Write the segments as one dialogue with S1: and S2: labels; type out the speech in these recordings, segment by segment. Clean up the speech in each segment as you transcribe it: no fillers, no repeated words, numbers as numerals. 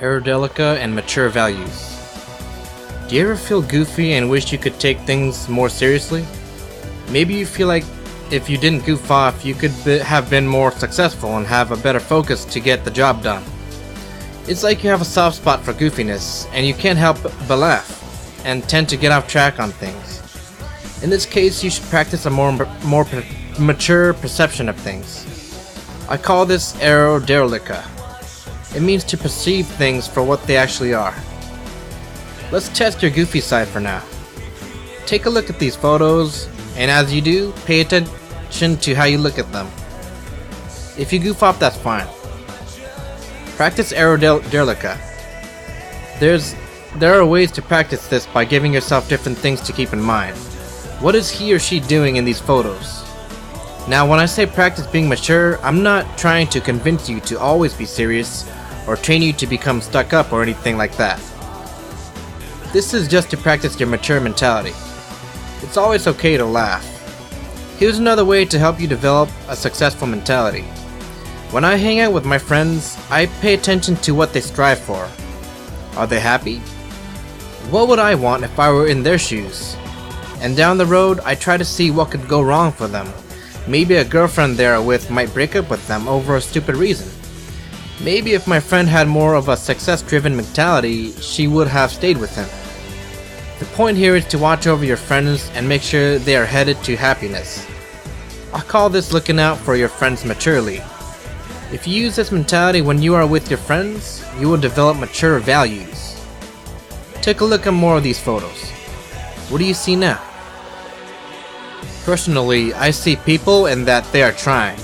S1: Eyroderllyca and mature values. Do you ever feel goofy and wish you could take things more seriously? Maybe you feel like if you didn't goof off, you could have been more successful and have a better focus to get the job done. It's like you have a soft spot for goofiness, and you can't help but laugh, and tend to get off track on things. In this case, you should practice a more mature perception of things. I call this Eyroderllyca. It means to perceive things for what they actually are. Let's test your goofy side for now. Take a look at these photos, and as you do, pay attention to how you look at them. If you goof off, that's fine. Practice Eyroderllyca. There are ways to practice this by giving yourself different things to keep in mind. What is he or she doing in these photos? Now, when I say practice being mature, I'm not trying to convince you to always be serious or train you to become stuck up or anything like that. This is just to practice your mature mentality. It's always okay to laugh. Here's another way to help you develop a successful mentality. When I hang out with my friends, I pay attention to what they strive for. Are they happy? What would I want if I were in their shoes? And down the road, I try to see what could go wrong for them. Maybe a girlfriend they're with might break up with them over a stupid reason. Maybe if my friend had more of a success-driven mentality, she would have stayed with him. The point here is to watch over your friends and make sure they are headed to happiness. I call this looking out for your friends maturely. If you use this mentality when you are with your friends, you will develop mature values. Take a look at more of these photos. What do you see now? Personally, I see people and that they are trying.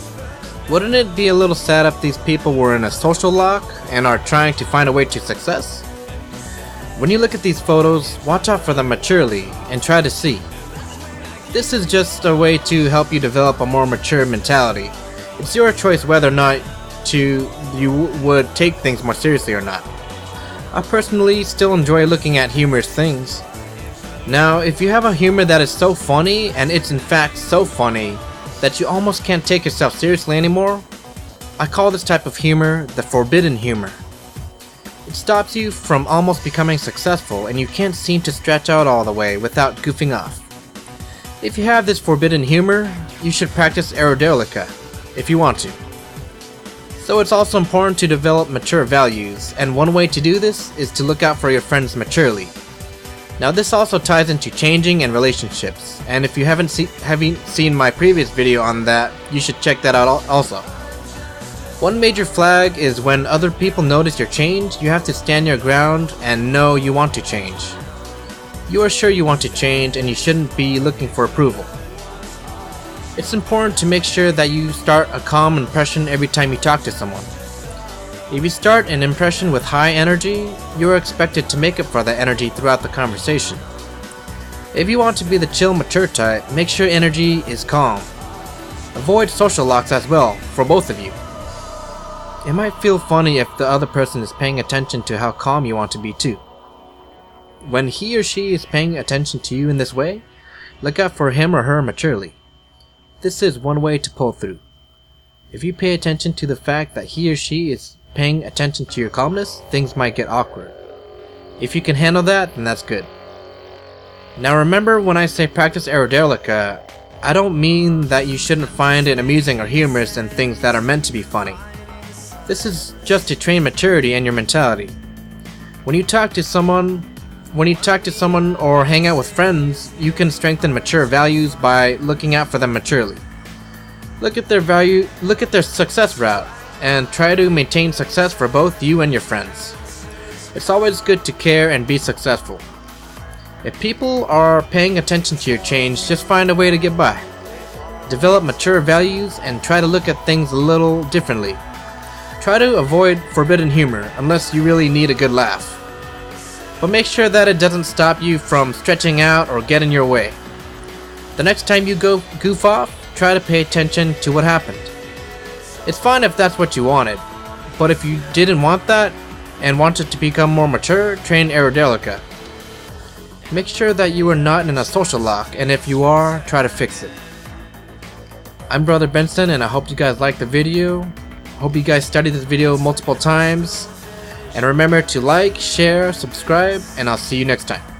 S1: Wouldn't it be a little sad if these people were in a social lock and are trying to find a way to success? When you look at these photos, watch out for them maturely and try to see. This is just a way to help you develop a more mature mentality. It's your choice whether or not you would take things more seriously or not. I personally still enjoy looking at humorous things. Now, if you have a humor that is so funny, and it's in fact so funny, that you almost can't take yourself seriously anymore, I call this type of humor the forbidden humor. It stops you from almost becoming successful, and you can't seem to stretch out all the way without goofing off. If you have this forbidden humor, you should practice Eyroderllyca, if you want to. So it's also important to develop mature values, and one way to do this is to look out for your friends maturely. Now this also ties into changing and relationships, and if you haven't seen my previous video on that, you should check that out also. One major flag is when other people notice your change, you have to stand your ground and know you want to change. You are sure you want to change and you shouldn't be looking for approval. It's important to make sure that you start a calm impression every time you talk to someone. If you start an impression with high energy, you are expected to make up for that energy throughout the conversation. If you want to be the chill, mature type, make sure energy is calm. Avoid social locks as well, for both of you. It might feel funny if the other person is paying attention to how calm you want to be too. When he or she is paying attention to you in this way, look out for him or her maturely. This is one way to pull through. If you pay attention to the fact that he or she is paying attention to your calmness, things might get awkward. If you can handle that, then that's good. Now remember, when I say practice Eyroderllyca, I don't mean that you shouldn't find it amusing or humorous in things that are meant to be funny. This is just to train maturity and your mentality. When you talk to someone or hang out with friends, you can strengthen mature values by looking out for them maturely. Look at their success route, and try to maintain success for both you and your friends. It's always good to care and be successful. If people are paying attention to your change, just find a way to get by. Develop mature values and try to look at things a little differently. Try to avoid forbidden humor unless you really need a good laugh. But make sure that it doesn't stop you from stretching out or get in your way. The next time you go goof off, try to pay attention to what happened. It's fine if that's what you wanted, but if you didn't want that and wanted to become more mature, train Eyroderllyca. Make sure that you are not in a social lock, and if you are, try to fix it. I'm Brother Benson, and I hope you guys liked the video. Hope you guys studied this video multiple times. And remember to like, share, subscribe, and I'll see you next time.